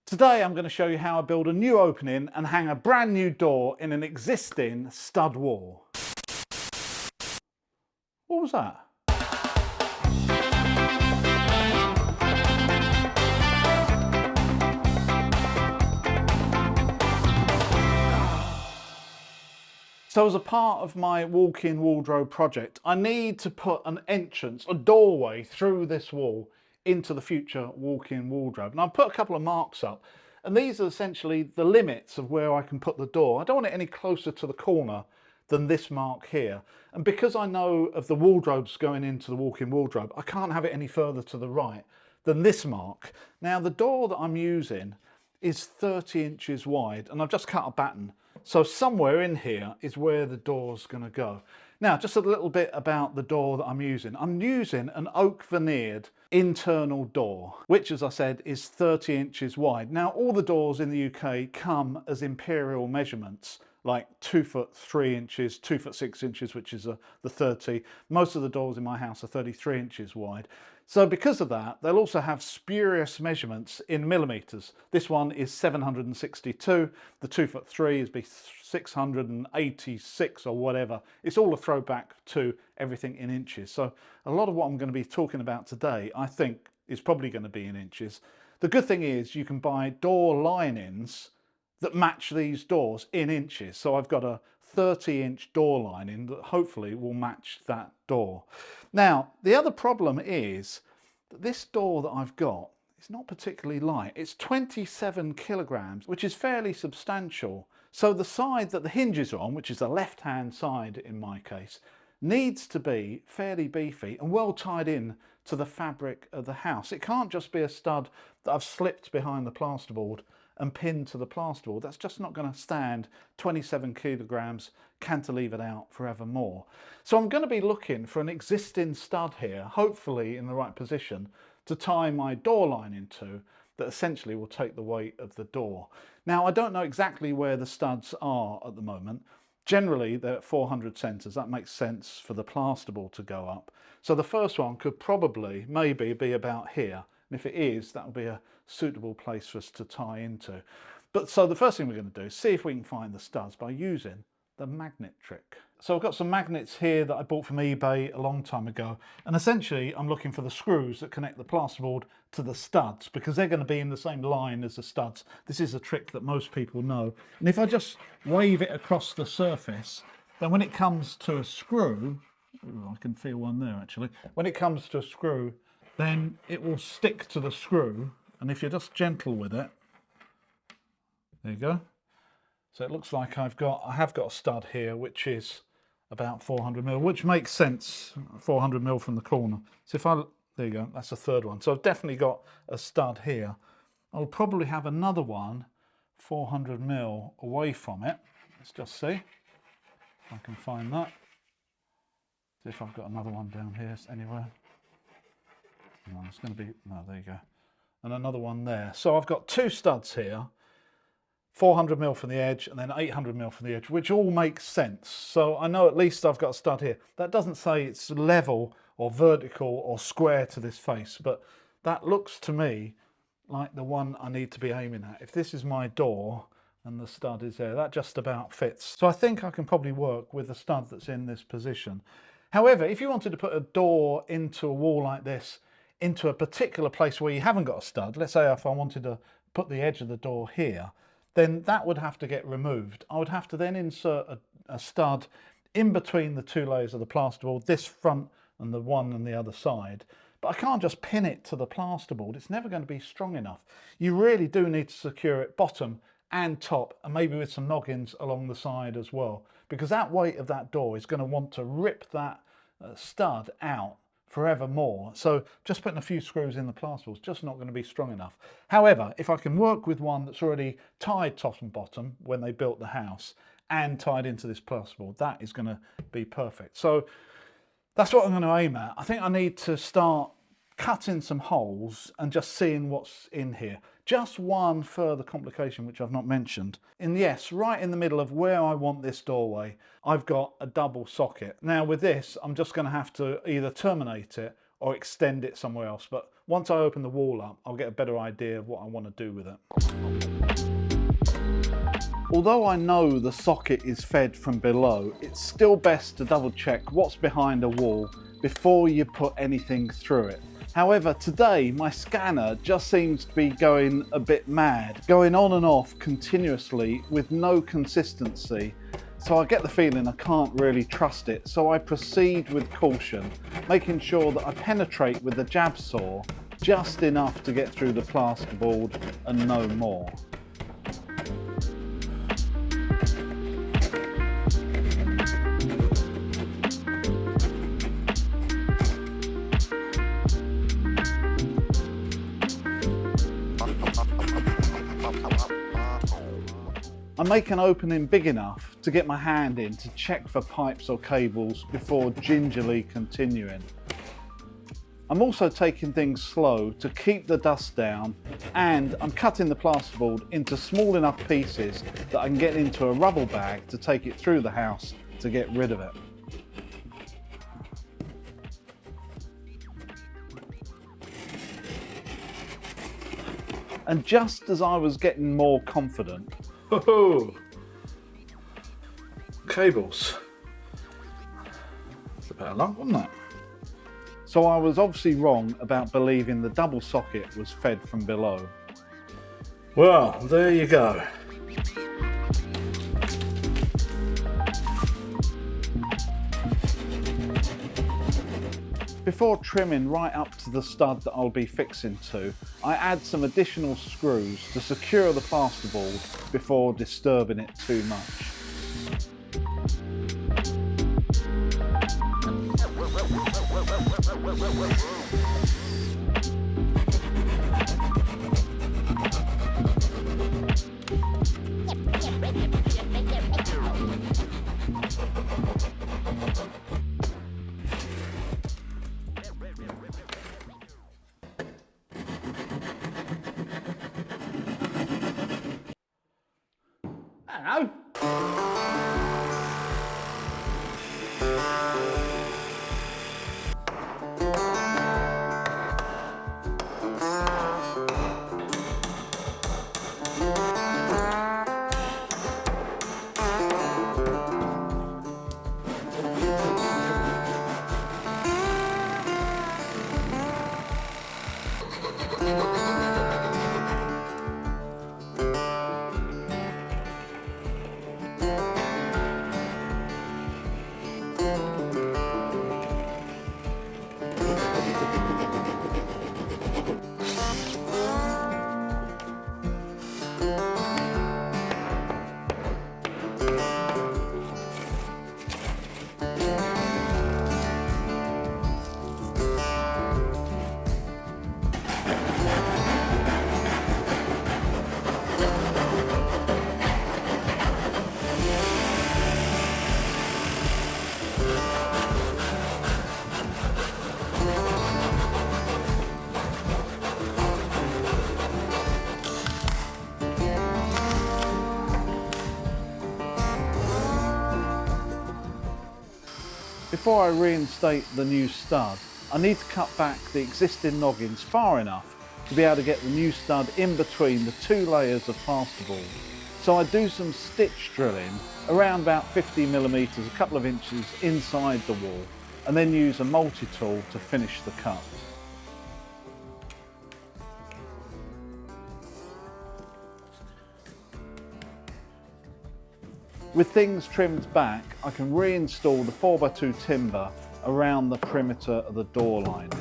Today I'm going to show you how I build a new opening and hang a brand new door in an existing stud wall. What was that? So as a part of my walk-in wardrobe project, I need to put an entrance, a doorway through this wall into the future walk-in wardrobe. And I've put a couple of marks up, and these are essentially the limits of where I can put the door. I don't want it any closer to the corner than this mark here. And because I know of the wardrobes going into the walk-in wardrobe, I can't have it any further to the right than this mark. Now the door that I'm using is 30 inches wide, and I've just cut a batten. So somewhere in here is where the door's going to go. Now, just a little bit about the door that I'm using. I'm using an oak veneered internal door, which, as I said, is 30 inches wide. Now, all the doors in the UK come as imperial measurements, like 2 foot 3 inches, 2 foot 6 inches, which is the 30. Most of the doors in my house are 33 inches wide. So because of that, they'll also have spurious measurements in millimeters. This one is 762. The 2 foot 3 is 686 or whatever. It's all a throwback to everything in inches. So a lot of what I'm going to be talking about today, I think, is probably going to be in inches. The good thing is you can buy door linings that match these doors in inches. So I've got a 30-inch door lining that hopefully will match that door. Now, the other problem is that this door that I've got is not particularly light. It's 27 kilograms, which is fairly substantial. So the side that the hinges are on, which is the left-hand side in my case, needs to be fairly beefy and well tied in to the fabric of the house. It can't just be a stud that I've slipped behind the plasterboard and pinned to the plasterboard. That's just not going to stand 27 kilograms cantilevered out forevermore. So I'm going to be looking for an existing stud here, hopefully in the right position, to tie my door line into that essentially will take the weight of the door. Now, I don't know exactly where the studs are at the moment. Generally, they're at 400 centres. That makes sense for the plasterboard to go up. So the first one could probably, maybe, be about here. And if it is, that will be a suitable place for us to tie into. But so the first thing we're going to do is see if we can find the studs by using the magnet trick. So I've got some magnets here that I bought from eBay a long time ago. And essentially, I'm looking for the screws that connect the plasterboard to the studs because they're going to be in the same line as the studs. This is a trick that most people know. And if I just wave it across the surface, then when it comes to a screw, ooh, I can feel one there actually. When it comes to a screw, then it will stick to the screw, and if you're just gentle with it, there you go. So it looks like I have got a stud here which is about 400mm, which makes sense, 400mm from the corner. So there you go, that's the third one. So I've definitely got a stud here. I'll probably have another one 400mm away from it. Let's just see if I can find that. See if I've got another one down here anywhere. No, it's going to be, no, there you go. And another one there. So I've got two studs here, 400mm from the edge and then 800mm from the edge, which all makes sense. So I know at least I've got a stud here. That doesn't say it's level or vertical or square to this face, but that looks to me like the one I need to be aiming at. If this is my door and the stud is there, that just about fits. So I think I can probably work with the stud that's in this position. However, if you wanted to put a door into a wall like this, into a particular place where you haven't got a stud, let's say if I wanted to put the edge of the door here, then that would have to get removed. I would have to then insert a stud in between the two layers of the plasterboard, this front and the one on the other side. But I can't just pin it to the plasterboard. It's never going to be strong enough. You really do need to secure it bottom and top, and maybe with some noggins along the side as well, because that weight of that door is going to want to rip that stud out forevermore. So just putting a few screws in the plasterboard is just not going to be strong enough. However, if I can work with one that's already tied top and bottom when they built the house and tied into this plasterboard, that is going to be perfect. So that's what I'm going to aim at. I think I need to start cutting some holes and just seeing what's in here. Just one further complication which I've not mentioned. And yes, right in the middle of where I want this doorway, I've got a double socket. Now with this, I'm just going to have to either terminate it or extend it somewhere else. But Once I open the wall up, I'll get a better idea of what I want to do with it. Although I know the socket is fed from below, it's still best to double check what's behind a wall before you put anything through it. However, today my scanner just seems to be going a bit mad, going on and off continuously with no consistency. So I get the feeling I can't really trust it, so I proceed with caution, making sure that I penetrate with the jab saw just enough to get through the plasterboard and no more. I make an opening big enough to get my hand in to check for pipes or cables before gingerly continuing. I'm also taking things slow to keep the dust down, and I'm cutting the plasterboard into small enough pieces that I can get into a rubble bag to take it through the house to get rid of it. And just as I was getting more confident, oh, cables. It's a bit of luck, wasn't it? So I was obviously wrong about believing the double socket was fed from below. Well, there you go. Before trimming right up to the stud that I'll be fixing to, I add some additional screws to secure the plasterboard before disturbing it too much. Hello. Before I reinstate the new stud, I need to cut back the existing noggins far enough to be able to get the new stud in between the two layers of plasterboard. So I do some stitch drilling around about 50mm, a couple of inches inside the wall, and then use a multi-tool to finish the cut. With things trimmed back, I can reinstall the 4x2 timber around the perimeter of the door lining.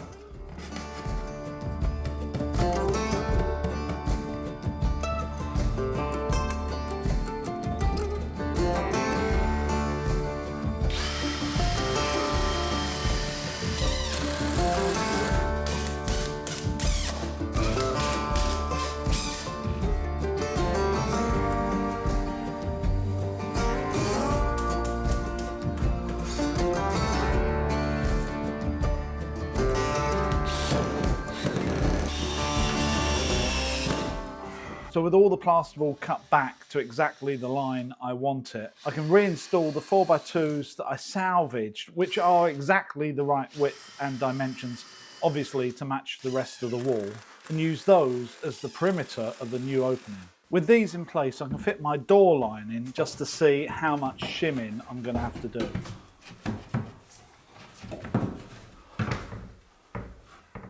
So with all the plasterboard cut back to exactly the line I want it, I can reinstall the 4x2s that I salvaged, which are exactly the right width and dimensions, obviously to match the rest of the wall, and use those as the perimeter of the new opening. With these in place, I can fit my door line in just to see how much shimming I'm going to have to do.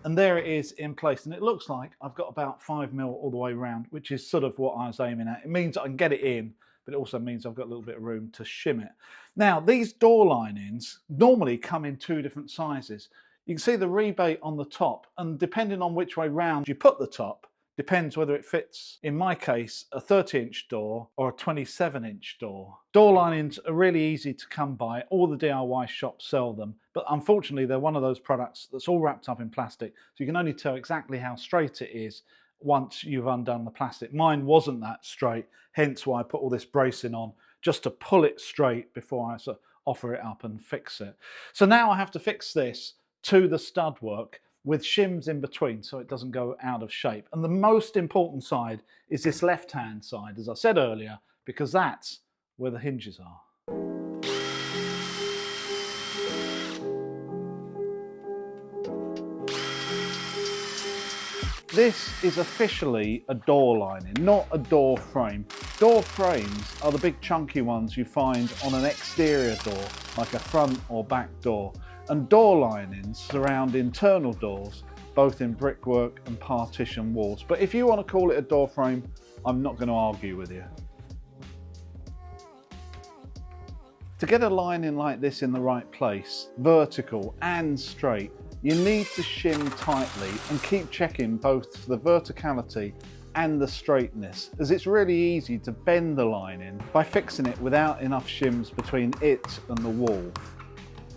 And there it is in place, and it looks like I've got about 5mm all the way around, which is sort of what I was aiming at. It means I can get it in, but it also means I've got a little bit of room to shim it. Now, these door linings normally come in two different sizes. You can see the rebate on the top, and depending on which way round you put the top, depends whether it fits, in my case, a 30-inch door or a 27-inch door. Door linings are really easy to come by. All the DIY shops sell them, but unfortunately they're one of those products that's all wrapped up in plastic, so you can only tell exactly how straight it is once you've undone the plastic. Mine wasn't that straight, hence why I put all this bracing on, just to pull it straight before I sort of offer it up and fix it. So now I have to fix this to the stud work with shims in between so it doesn't go out of shape. And the most important side is this left-hand side, as I said earlier, because that's where the hinges are. This is officially a door lining, not a door frame. Door frames are the big chunky ones you find on an exterior door, like a front or back door. And door linings surround internal doors, both in brickwork and partition walls. But if you want to call it a door frame, I'm not going to argue with you. To get a lining like this in the right place, vertical and straight, you need to shim tightly and keep checking both the verticality and the straightness, as it's really easy to bend the lining by fixing it without enough shims between it and the wall.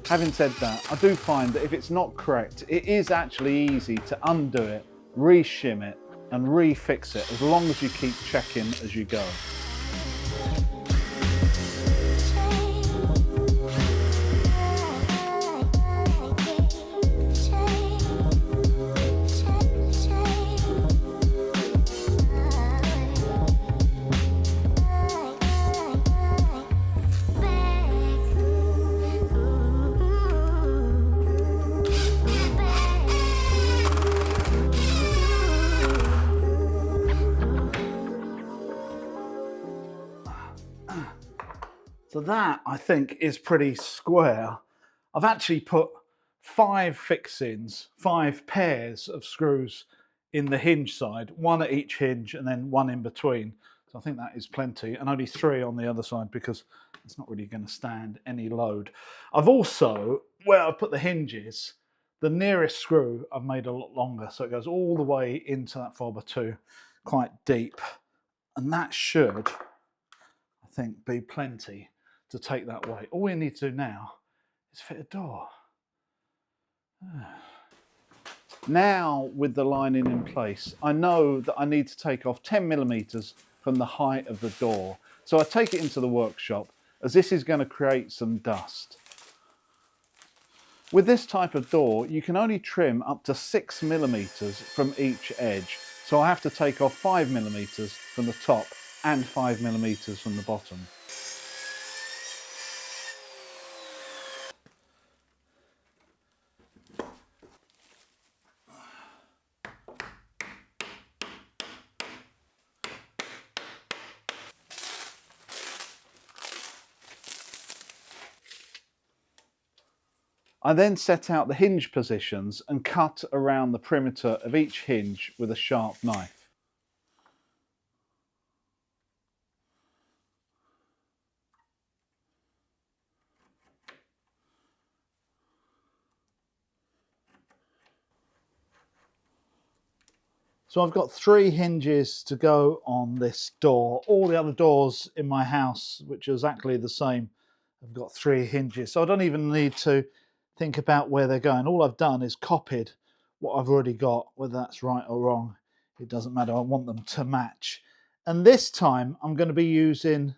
Having said that, I do find that if it's not correct, it is actually easy to undo it, re-shim it and refix it, as long as you keep checking as you go. So that, I think, is pretty square. I've actually put 5 fixings, 5 pairs of screws in the hinge side, 1 at each hinge and then 1 in between. So I think that is plenty, and only 3 on the other side because it's not really going to stand any load. I've also, where I've put the hinges, the nearest screw I've made a lot longer, so it goes all the way into that 4x2, quite deep. And that should, I think, be plenty to take that way. All we need to do now is fit a door. Now, with the lining in place, I know that I need to take off 10mm from the height of the door. So I take it into the workshop, as this is going to create some dust. With this type of door, you can only trim up to 6mm from each edge. So I have to take off 5mm from the top and 5mm from the bottom. I then set out the hinge positions and cut around the perimeter of each hinge with a sharp knife. So I've got 3 hinges to go on this door. All the other doors in my house, which are exactly the same, have got 3 hinges. So I don't even need to think about where they're going. All I've done is copied what I've already got, whether that's right or wrong. It doesn't matter, I want them to match. And this time I'm going to be using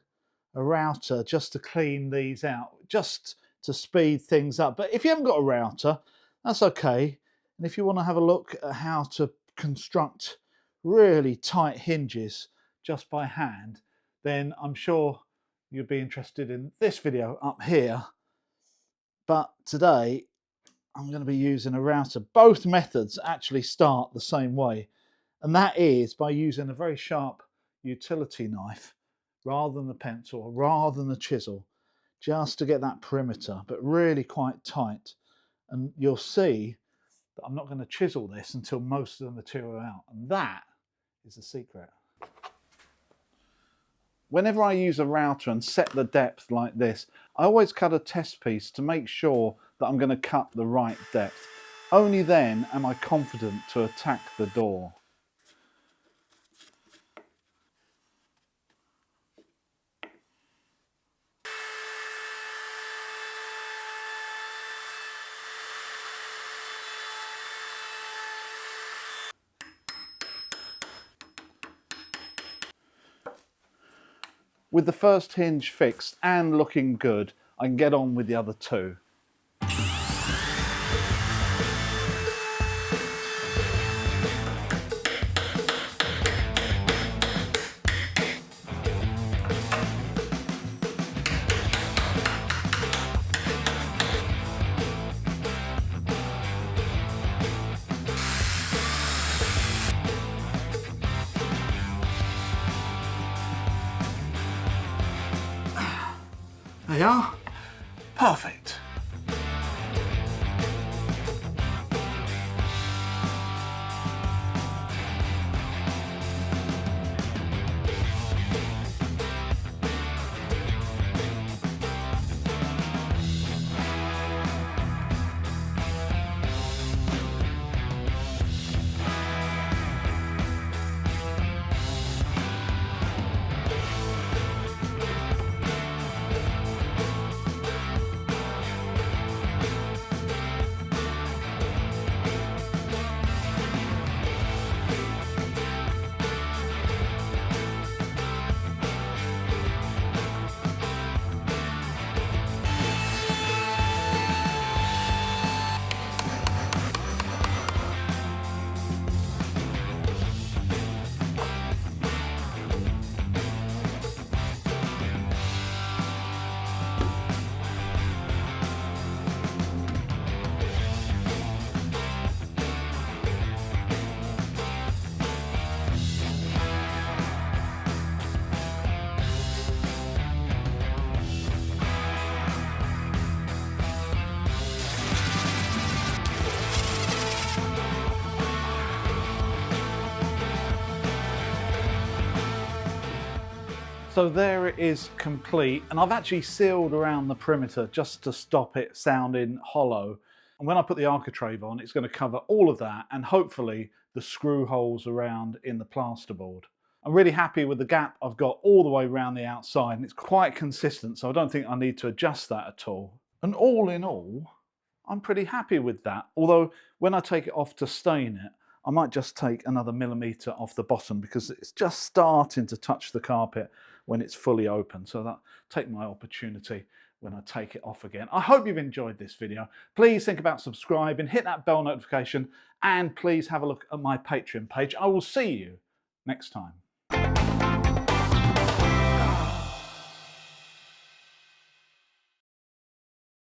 a router just to clean these out, just to speed things up. But if you haven't got a router, that's okay. And if you want to have a look at how to construct really tight hinges just by hand, then I'm sure you'd be interested in this video up here. But today I'm going to be using a router. Both methods actually start the same way, and that is by using a very sharp utility knife rather than the pencil, or rather than the chisel, just to get that perimeter, but really quite tight. And you'll see that I'm not going to chisel this until most of the material are out, and that is the secret. Whenever I use a router and set the depth like this, I always cut a test piece to make sure that I'm going to cut the right depth. Only then am I confident to attack the door. With the first hinge fixed and looking good, I can get on with the other two. There you are. Perfect. So there it is, complete, and I've actually sealed around the perimeter just to stop it sounding hollow. And when I put the architrave on, it's going to cover all of that and hopefully the screw holes around in the plasterboard. I'm really happy with the gap I've got all the way around the outside, and it's quite consistent, so I don't think I need to adjust that at all. And all in all, I'm pretty happy with that. Although when I take it off to stain it, I might just take another millimetre off the bottom because it's just starting to touch the carpet when it's fully open. So that take my opportunity when I take it off again. I hope you've enjoyed this video. Please think about subscribing, hit that bell notification, and please have a look at my Patreon page. I will see you next time.